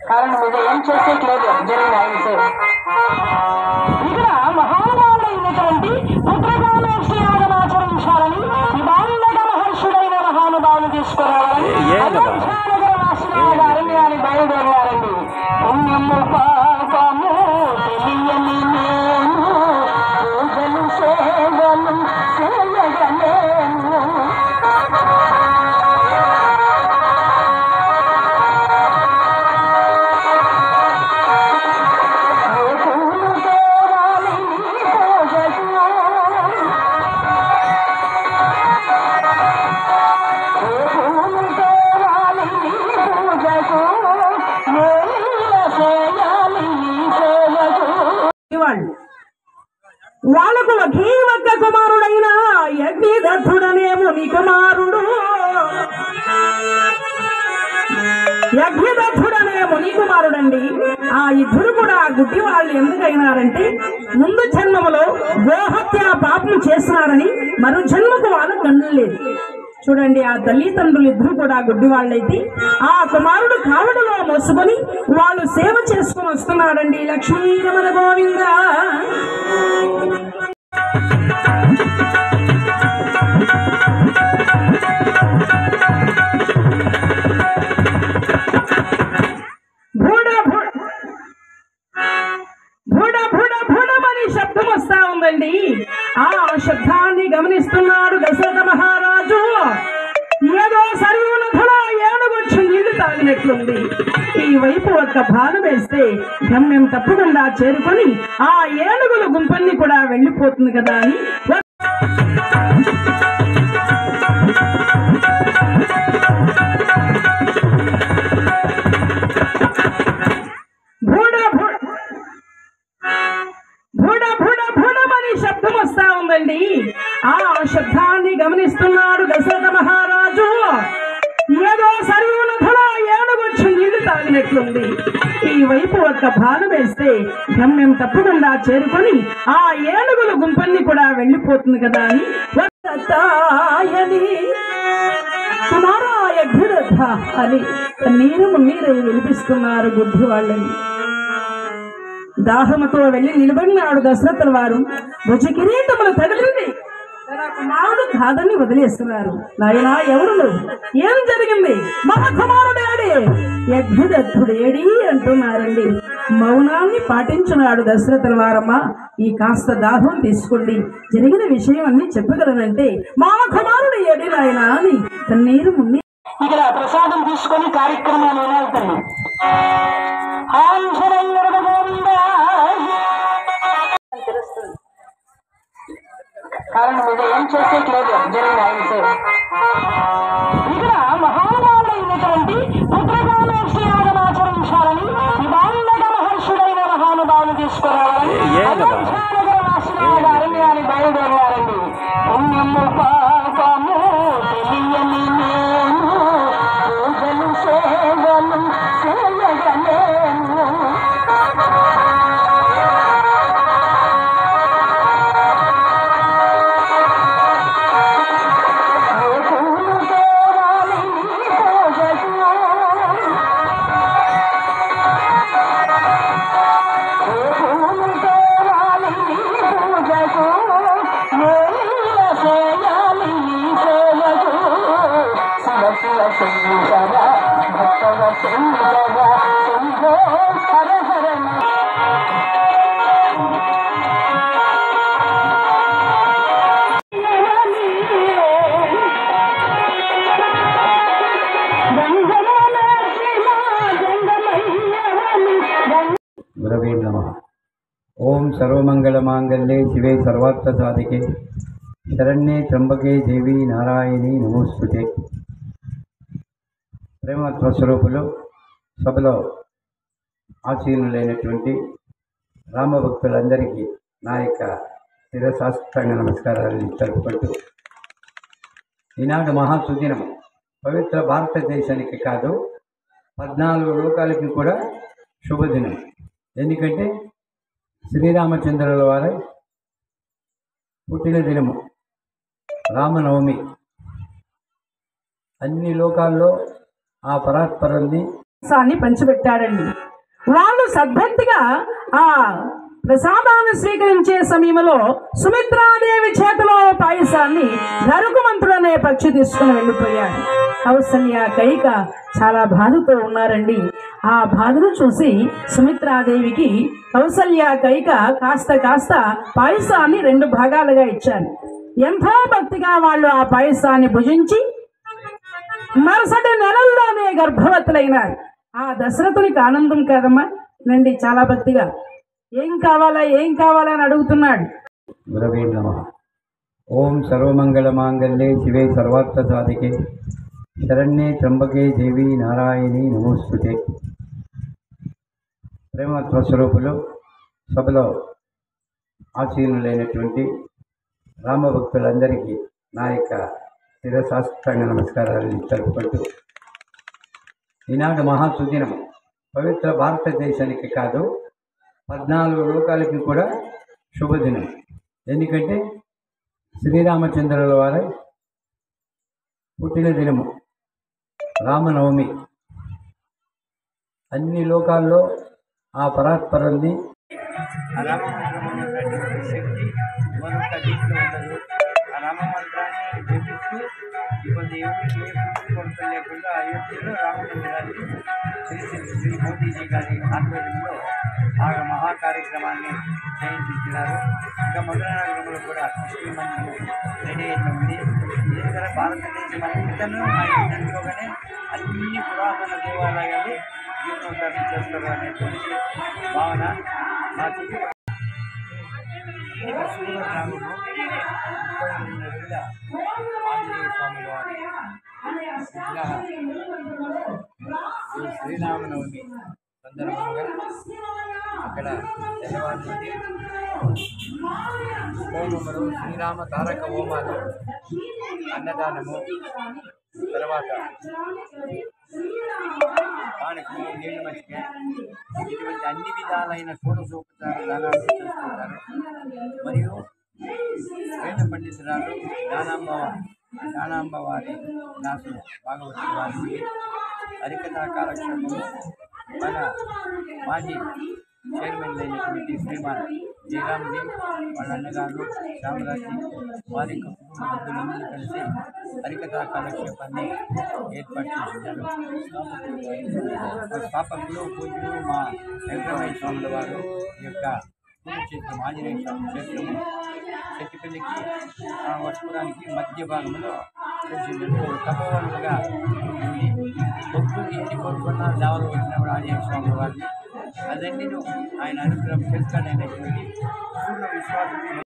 కారణం ఇది ఏం చేసేట్లేదు జరిగిన ఆయనతో. ఇక్కడ మహానుభావులైనటువంటి పుత్రకామేక్షయాగం ఆచరించాలని దివాంగత మహర్షుడైన మహానుభావులు తీసుకురావాలని అరణ్యాన్ని బయలుదేరారండి. పుణ్యము పాపము తెలియని నేను పూజలు సేవలు చేయగలేను. వాళ్ళకు ఒకే ఒక్క కుమారుడైన యజ్ఞదత్తుడనే ముని కుమారుడు. యజ్ఞదత్తుడనే ముని కుమారుడండి. ఆ ఇద్దరు కూడా గుడ్డి వాళ్ళు ఎందుకైనారంటే ముందు జన్మలో గోహత్య పాపం చేస్తున్నారని మరో జన్మకు వాళ్ళ కన్నులు లేదు. చూడండి, ఆ తల్లిదండ్రులు ఇద్దరు కూడా గుడ్డి వాళ్ళైతే ఆ కుమారుడు కావడలో మోసుకొని వాళ్ళు సేవ చేసుకుని వస్తున్నాడండి. లక్ష్మీ రమణ గోవింద. శబ్దం వస్తా ఉందండి. ఆ శబ్దాన్ని గమనిస్తున్నాడు దశరథ మహారాజు. ఏదో సరియు నదిలో ఏనుగొచ్చి నీళ్లు తాగినట్లుంది. ఈ వైపు ఒక్క బాణం వేస్తే గమ్యం తప్పకుండా చేరుకొని ఆ ఏనుగుల గుంపల్ని కూడా వెళ్ళిపోతుంది కదా అని శబ్దం వస్తా ఉందండి. ఆ శబ్దాన్ని గమనిస్తున్నాడు దశరథ మహారాజు. ఏదో సరియు నదిలో ఏనుగొచ్చి నీళ్లు తాగినట్లుంది. ఈ వైపు ఒక్క బాణం వేస్తే గమ్యం తప్పకుండా చేరుకొని ఆ ఏనుగుల గుంపల్ని కూడా వెళ్ళిపోతుంది కదా అని కుమారాయ ఘురథ అని నీరు వినిపిస్తున్నారు గుడ్డి వాళ్ళని. దాహముతో వెళ్లి నిలబడినాడు దశరథుల వారు. భుజ కిరీటములు తగిలింది. కుమారుడు కాదని వదిలేస్తున్నారు. నాయనా ఎవరు నువ్వు? ఏం జరిగింది? మహాకుమారుడు ఏడి? యజ్ఞదత్తుడు ఏడి అంటున్నారండి. మౌనాన్ని పాటించున్నాడు దశరథుల వారమ్మ. ఈ కాస్త దాహం తీసుకోండి, జరిగిన విషయం అన్ని చెప్పగలనంటే మా కుమారుడు ఏడి నాయనా అని కన్నీరు మున్ని ఇక్కడ ప్రసాదం తీసుకొని కార్యక్రమాన్ని వినాలి. తెలుస్తుంది కారణం ఇది ఏం చేసేట్లేదు జరిగిన ఆయనతో. ఇక్కడ మహానుభావులైనటువంటి పుత్రకామేక్షయాగం ఆచరించాలని దివాంగత మహర్షుడైన మహానుభావులు తీసుకురావాలని అరణ్యాన్ని బయలుదేరారండి. పుణ్యము పాపము తెలియని నేను పూజలు సేవలు చేయగలేను. गुरवे नमः। ओम सर्वमंगलमांगल्ये शिवे सर्वार्थसाधिके शरण्ये त्र्यंबके देवी नारायणी नमोस्तुते। ప్రేమత్వ స్వరూపులు సభలో ఆశీనులైనటువంటి రామభక్తులందరికీ నా యొక్క శిరసాష్టాంగ నమస్కారాలు తెలుపుకుంటూ, ఈనాడు మహాసుదినం పవిత్ర భారతదేశానికి కాదు 14 లోకాలకి కూడా శుభదినం. ఎందుకంటే శ్రీరామచంద్రుల వారి పుట్టిన దినము రామనవమి. అన్ని లోకాల్లో ఆ పరాత్పరాన్ని సాన్ని పంచిపెట్టాడండి. వాళ్ళు సద్భక్తిగా ఆ ప్రసాదాన్ని స్వీకరించే సమయంలో సుమిత్రాదేవి చేతిలో పాయసాన్ని గరుకుమంతుడు అనే పక్షి తీసుకుని వెళ్ళిపోయాడు. కౌసల్య కైక చాలా బాధతో ఉన్నారండి. ఆ బాధను చూసి సుమిత్రాదేవికి కౌసల్య కైక కాస్త పాయసాన్ని 2 భాగాలుగా ఇచ్చారు. ఎంతో భక్తిగా వాళ్ళు ఆ పాయసాన్ని భుజించి మరుసటి నెలల్లోనే గర్భవతులైనారు. ఆ దశరథునికి ఆనందం కాదమ్మా నండి, చాలా భక్తిగా ఏం కావాలా అని అడుగుతున్నాడు. గురవే నమః. ఓం సర్వమంగళ మాంగళ్యే శివే సర్వార్థ సాధికే శరణ్యే త్రంబకే దేవి నారాయణి నమోస్తుతే. ప్రేమత్వ స్వరూపులు సభలో ఆశీనులైనటువంటి రామభక్తులందరికీ నా యొక్క శిరసాష్టాంగ నమస్కారాలు జరుపుకుంటూ, ఈనాడు మహాసుదినం. పవిత్ర భారతదేశానికి కాదు 14 లోకాలకి కూడా శుభదినం. ఎందుకంటే శ్రీరామచంద్రుల వారి పుట్టిన దినము రామనవమి. అన్ని లోకాల్లో ఆ పరాత్పరాన్ని శక్తి మరొక దీంట్లో ఉండదు. ఆ రామమంత్రాన్ని జపిస్తూ ఇబ్బంది ఎవరికి ఏ కొరత లేకుండా అయోధ్యలో రామమందిరాన్ని శ్రీ మోదీజీ గారి ఆధ్వర్యంలో ఆ మహా కార్యక్రమాన్ని చేయించినారు. ఇంకా మధుర నగరంలో కూడా కృష్ణ మందిరం రెడీ అవుతుంది. ఎందుకంటే భారతదేశం అంతటా ఆయనలోనే అన్ని పురాతన దేవాలయాలు జీర్ణోద్ధారణ చేస్తారు అనేటువంటి భావన మా చుట్టూ గ్రామంలో 32 నెలల ఆంజనేయ స్వామి వారి శ్రీరామనవమి సందర్భంగా అక్కడ తెల్లవారు నుండి హోమములు, శ్రీరామ తారక హోమాలు, అన్నదానము, తర్వాత పానకము, నీళ్లు మజ్జిగ, ఇటువంటి అన్ని విధాలైన షోడశోపచార దానాలు చేసుకుంటారు. మరియు వేద పండితురాలు జ్ఞానాంబ వారి దాసు భాగవతుల వారికి హరికథా కాలక్షేమము మన మాజీ చైర్మన్ అయినటువంటి శ్రీమాన్ జయరామ్జీ, వాళ్ళ అన్నగారు శ్యామరాజీ వారి కుటుంబ సభ్యులందరూ కలిసి హరికథా కాలక్షేపాన్ని ఏర్పాటు చేస్తున్నారు. స్థాపకులు పూజలు మా వెంకటరమణ స్వాముల వారు ఈ యొక్క పుణ్యక్షేత్రం ఆంజనేయ స్వామి క్షేత్రము చెట్టుపల్లికి వర్షపురానికి మధ్య భాగంలో తపోవనులుగా ఉంది. భక్తులు ఎన్ని కోరుకున్న దేవలు వచ్చినప్పుడు ఆంజనేయ స్వామి వారిని అదన్నీ ఆయన అనుగ్రహం చేస్తాడనేటువంటి పూర్ణ విశ్వాసం